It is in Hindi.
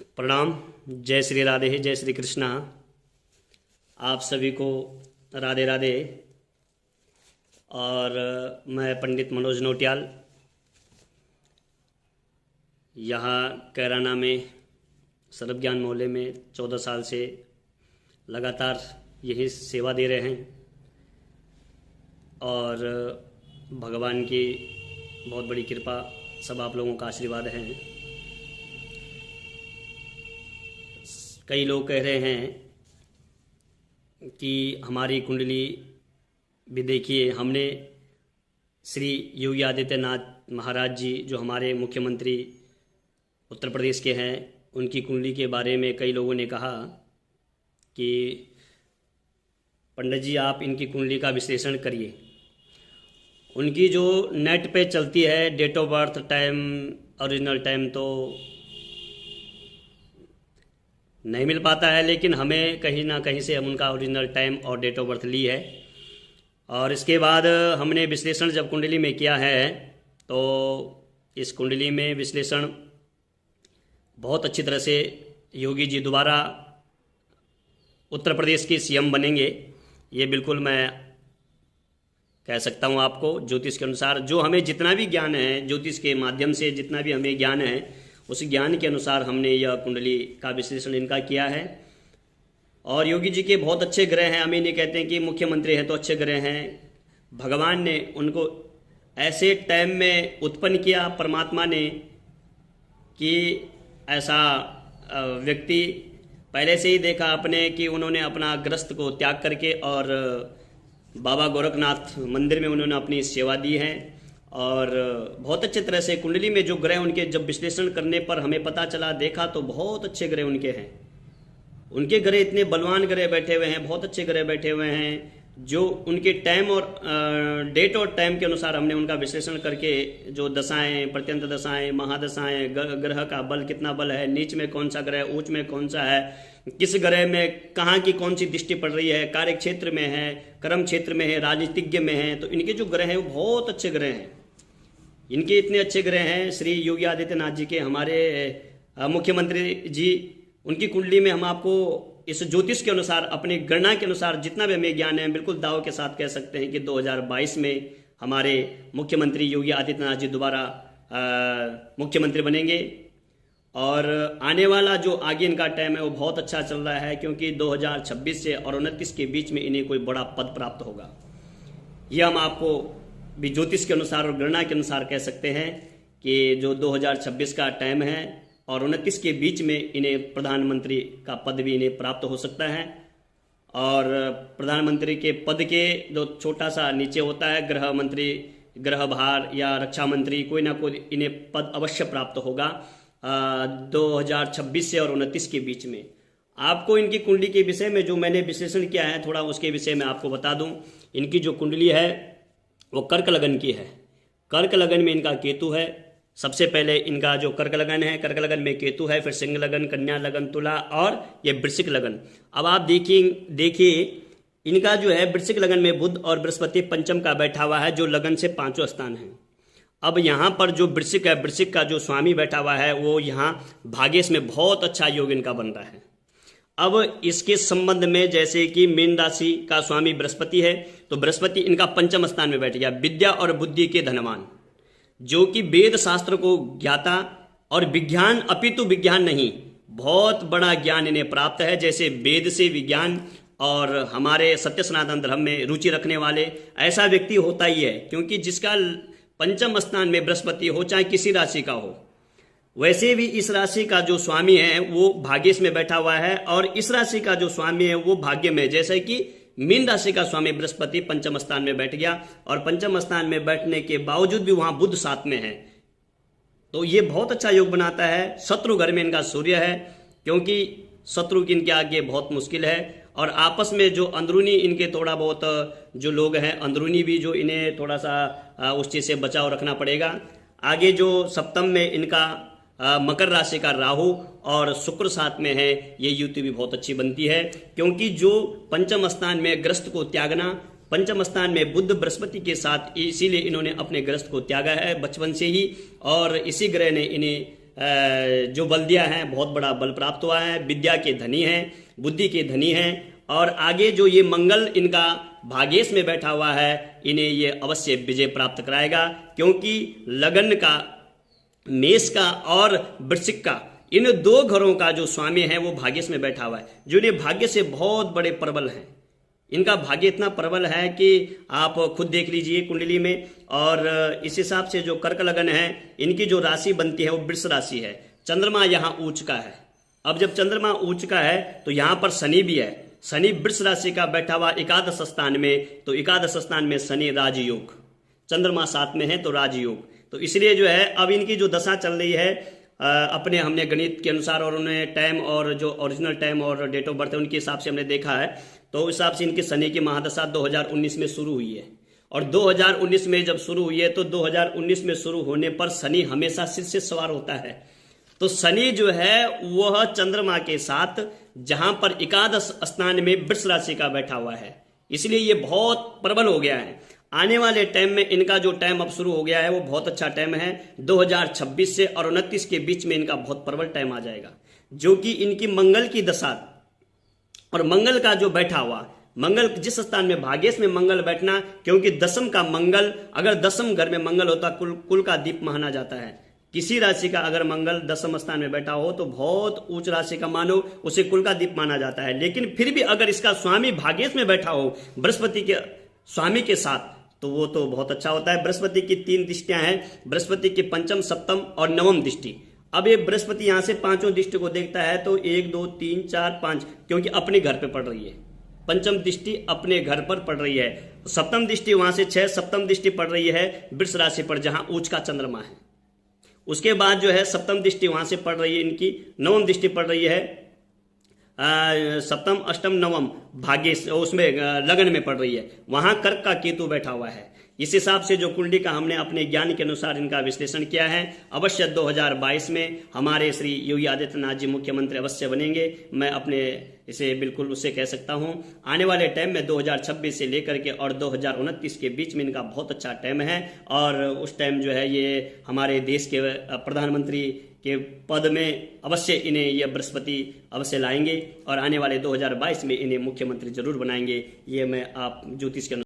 प्रणाम। जय श्री राधे, जय श्री कृष्णा। आप सभी को राधे राधे। और मैं पंडित मनोज नोटियाल यहाँ कैराना में सर्व ज्ञान मोहल्ले में 14 साल से लगातार यही सेवा दे रहे हैं और भगवान की बहुत बड़ी कृपा, सब आप लोगों का आशीर्वाद है। कई लोग कह रहे हैं कि हमारी कुंडली भी देखिए। हमने श्री योगी आदित्यनाथ महाराज जी जो हमारे मुख्यमंत्री उत्तर प्रदेश के हैं, उनकी कुंडली के बारे में कई लोगों ने कहा कि पंडित जी आप इनकी कुंडली का विश्लेषण करिए। उनकी जो नेट पे चलती है date of birth, time, original time तो नहीं मिल पाता है, लेकिन हमें कहीं ना कहीं से हम उनका ओरिजिनल टाइम और डेट ऑफ बर्थ ली है। और इसके बाद हमने विश्लेषण जब कुंडली में किया है तो इस कुंडली में विश्लेषण बहुत अच्छी तरह से योगी जी दोबारा उत्तर प्रदेश के सीएम बनेंगे, ये बिल्कुल मैं कह सकता हूँ आपको। ज्योतिष के अनुसार जो हमें जितना भी ज्ञान है, ज्योतिष के माध्यम से जितना भी हमें ज्ञान है, उस ज्ञान के अनुसार हमने यह कुंडली का विश्लेषण इनका किया है। और योगी जी के बहुत अच्छे ग्रह हैं। हम ये नहीं कहते हैं कि मुख्यमंत्री हैं तो अच्छे ग्रह हैं। भगवान ने उनको ऐसे टाइम में उत्पन्न किया, परमात्मा ने, कि ऐसा व्यक्ति पहले से ही देखा आपने कि उन्होंने अपना गृहस्थ को त्याग करके और बाबा गोरखनाथ मंदिर में उन्होंने अपनी सेवा दी है। और बहुत अच्छे तरह से कुंडली में जो ग्रह उनके जब विश्लेषण करने पर हमें पता चला, देखा तो बहुत अच्छे ग्रह उनके हैं। उनके ग्रह इतने बलवान ग्रह बैठे हुए हैं, बहुत अच्छे ग्रह बैठे हुए हैं, जो उनके टाइम और डेट और टाइम के अनुसार हमने उनका विश्लेषण करके जो दशाएं, प्रत्यंत दशाएं, महादशाएं, ग्रह का बल कितना बल है, नीच में कौन सा ग्रह, उच्च में कौन सा है, किस ग्रह में कहाँ की कौन सी दृष्टि पड़ रही है, कार्य क्षेत्र में है, कर्म क्षेत्र में है, राजनीतिज्ञ में है, तो इनके जो ग्रह हैं वो बहुत अच्छे ग्रह हैं। इनके इतने अच्छे ग्रह हैं श्री योगी आदित्यनाथ जी के, हमारे मुख्यमंत्री जी, उनकी कुंडली में हम आपको इस ज्योतिष के अनुसार, अपनी गणना के अनुसार जितना भी हमें ज्ञान है, बिल्कुल दाव के साथ कह सकते हैं कि 2022 में हमारे मुख्यमंत्री योगी आदित्यनाथ जी दोबारा मुख्यमंत्री बनेंगे। और आने वाला जो आगे इनका टाइम है वो बहुत अच्छा चल रहा है, क्योंकि 2026 से और 29 के बीच में इन्हें कोई बड़ा पद प्राप्त होगा। यह हम आपको भी ज्योतिष के अनुसार और गणना के अनुसार कह सकते हैं कि जो 2026 का टाइम है और 29 के बीच में इन्हें प्रधानमंत्री का पद भी इन्हें प्राप्त हो सकता है। और प्रधानमंत्री के पद के जो छोटा सा नीचे होता है गृह मंत्री, गृह भार या रक्षा मंत्री, कोई ना कोई इन्हें पद अवश्य प्राप्त होगा 2026 से और 29 के बीच में। आपको इनकी कुंडली के विषय में जो मैंने विश्लेषण किया है, थोड़ा उसके विषय में आपको बता दूं। इनकी जो कुंडली है वो कर्क लगन की है। कर्क लगन में इनका केतु है। सबसे पहले इनका जो कर्क लगन है, कर्क लगन में केतु है, फिर सिंह लगन, कन्या लगन, तुला और ये वृश्चिक लगन। अब आप देखिए इनका जो है वृश्चिक लगन में बुध और बृहस्पति पंचम का बैठा हुआ है, जो लगन से 5वां स्थान है। अब यहाँ पर जो वृश्चिक है, वृश्चिक का जो स्वामी बैठा हुआ है वो यहाँ भाग्येश में बहुत अच्छा योग इनका बन रहा है। अब इसके संबंध में जैसे कि मीन राशि का स्वामी बृहस्पति है, तो बृहस्पति इनका पंचम स्थान में बैठ गया, विद्या और बुद्धि के धनवान, जो कि वेद शास्त्र को ज्ञाता और विज्ञान, अपितु विज्ञान नहीं, बहुत बड़ा ज्ञान इन्हें प्राप्त है। जैसे वेद से विज्ञान और हमारे सत्य सनातन धर्म में रुचि रखने वाले ऐसा व्यक्ति होता ही है, क्योंकि जिसका पंचम स्थान में बृहस्पति हो, चाहे किसी राशि का हो। वैसे भी इस राशि का जो स्वामी है वो भाग्येश में बैठा हुआ है, और इस राशि का जो स्वामी है वो भाग्य में, जैसे कि मीन राशि का स्वामी बृहस्पति पंचम स्थान में बैठ गया, और पंचम स्थान में बैठने के बावजूद भी वहां बुध साथ में है, तो ये बहुत अच्छा योग बनाता है। शत्रु घर में इनका सूर्य है, क्योंकि शत्रु की इनके आगे बहुत मुश्किल है। और आपस में जो अंदरूनी इनके थोड़ा बहुत जो लोग हैं, अंदरूनी भी जो इन्हें थोड़ा सा उस चीज़ से बचाव रखना पड़ेगा। आगे जो सप्तम में इनका मकर राशि का राहु और शुक्र साथ में है, ये युति भी बहुत अच्छी बनती है, क्योंकि जो पंचम स्थान में ग्रस्त को त्यागना, पंचम स्थान में बुध बृहस्पति के साथ, इसीलिए इन्होंने अपने ग्रस्त को त्यागा है बचपन से ही, और इसी ग्रह ने इन्हें जो बल दिया है बहुत बड़ा बल प्राप्त हुआ है, विद्या के धनी हैं, बुद्धि के धनी हैं, और आगे जो ये मंगल इनका भाग्येश में बैठा हुआ है इन्हें ये अवश्य विजय प्राप्त कराएगा, क्योंकि लगन का, मेष का और वृश्चिक का, इन दो घरों का जो स्वामी है वो भाग्येश में बैठा हुआ है, जो इन्हें भाग्य से बहुत बड़े प्रबल हैं। इनका भाग्य इतना प्रबल है कि आप खुद देख लीजिए कुंडली में। और इस हिसाब से जो कर्क लगन है इनकी जो राशि बनती है वो वृष राशि है। चंद्रमा यहाँ उच्च का है। अब जब चंद्रमा उच्च का है तो यहाँ पर शनि भी है। शनि वृष राशि का बैठा हुआ एकादश स्थान में, तो एकादश स्थान में शनि राजयोग, चंद्रमा 7 में है तो राजयोग। तो इसलिए जो है अब इनकी जो दशा चल रही है अपने हमने गणित के अनुसार और उन्हें टाइम और जो ओरिजिनल टाइम और डेट ऑफ बर्थ है उनके हिसाब से हमने देखा है, तो उस हिसाब से इनकी शनि की महादशा 2019 में शुरू हुई है। और 2019 में जब शुरू हुई है तो 2019 में शुरू होने पर शनि हमेशा सिर से सवार होता है। तो शनि जो है वह चंद्रमा के साथ जहां पर एकादश स्थान में वृष राशि का बैठा हुआ है, इसलिए ये बहुत प्रबल हो गया है। आने वाले टाइम में इनका जो टाइम अब शुरू हो गया है वो बहुत अच्छा टाइम है। 2026 से और 29 के बीच में इनका बहुत प्रबल टाइम आ जाएगा, जो कि इनकी मंगल की दशा और मंगल का जो बैठा हुआ, मंगल जिस स्थान में भाग्येश में मंगल बैठना, क्योंकि दशम का मंगल, अगर दशम घर में मंगल होता कुल का दीप माना जाता है। किसी राशि का अगर मंगल दशम स्थान में बैठा हो तो बहुत उच्च राशि का मानो, उसे कुल का दीप माना जाता है। लेकिन फिर भी अगर इसका स्वामी भाग्येश में बैठा हो बृहस्पति के स्वामी के साथ, तो वो तो बहुत अच्छा होता है। बृहस्पति की 3 दृष्टियां हैं, बृहस्पति की पंचम, सप्तम और नवम दृष्टि। अब ये बृहस्पति यहां से 5वीं दृष्टि को देखता है तो 1 2 3 4 5, क्योंकि अपने घर पे पड़ रही है। पंचम दृष्टि अपने घर पर पड़ रही है। सप्तम दृष्टि वहां से 6 सप्तम दृष्टि पड़ रही है वृष राशि पर, जहां उच्च का चंद्रमा है। उसके बाद जो है सप्तम दृष्टि वहां से पड़ रही है इनकी, नवम दृष्टि पड़ रही है सप्तम अष्टम नवम भाग्य उसमें लगन में पड़ रही है, वहां कर्क का केतु बैठा हुआ है। इस हिसाब से जो कुंडली का हमने अपने ज्ञान के अनुसार इनका विश्लेषण किया है। अवश्य 2022 में हमारे श्री योगी आदित्यनाथ जी मुख्यमंत्री अवश्य बनेंगे, मैं अपने इसे बिल्कुल उससे कह सकता हूं। आने वाले टाइम में 2026 से लेकर के और 2029 के बीच में इनका बहुत अच्छा टाइम है, और उस टाइम जो है ये हमारे देश के प्रधानमंत्री के पद में अवश्य इन्हें यह बृहस्पति अवश्य लाएंगे, और आने वाले 2022 में इन्हें मुख्यमंत्री जरूर बनाएंगे। ये मैं आप ज्योतिष के